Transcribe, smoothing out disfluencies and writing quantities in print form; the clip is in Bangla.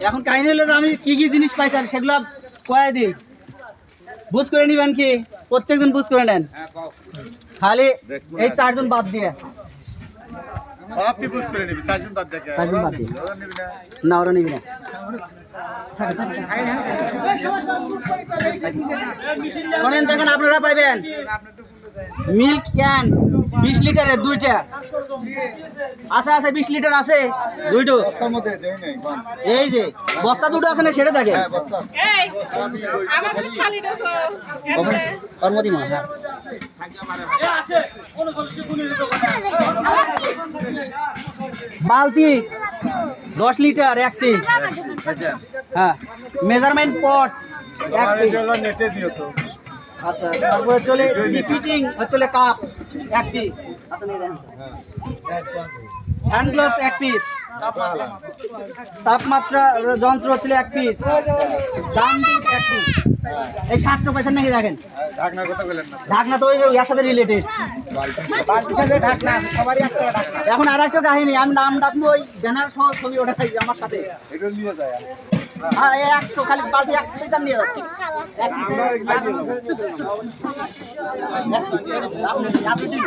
এখন কাহিনী হলো যে আমি কি কি জিনিস পাইছেন সেগুলো কয়ে দিই, বুঝ করে নিবেন কি? প্রত্যেকজন বুঝ করে নেন, খালি এই 4 জন বাদ দিয়ে। আপনি বুঝ করে নিবি 4 জন বাদ দিয়ে। 4 জন বাদ দিয়ে না, ওরা নিবি না। শোনেন, দেখেন আপনারা পাইবেন মিল্ক ক্যান 20 লিটারের 2টা আছে, আছে 20 লিটার আছে 2টো। এই যে বস্তা 2টো আছে না, সেটা থাকে বালতি 10 লিটার একটি, হ্যাঁ মেজারমেন্ট পট একটি। আচ্ছা, তারপরে চলে রিপিটিং চলে কাপ একটি, আচ্ছা নিয়ে দেন। হ্যান্ড গ্লোভস 1 পিস, তাপমাত্রা যন্ত্র হচ্ছে 1 পিস, দাম 1 পিস। এই 60 পয়সা নাকি দেখেন। ঢাকনার কথা বলেন না, ঢাকনা তো ওই এর সাথে রিলেটেড। ঢাকনা সবারই একটা ঢাকনা। এখন আর একটা কাহিনী, আমি নাম ডাকবো, ওই ব্যানার সহ ছবি ওটা থাকবে আমার সাথে। এটা নিয়ে যায়। হ্যাঁ, এই এক তো খালি বালতি 1 পিস দাম নিয়ে যাচ্ছি। আপনি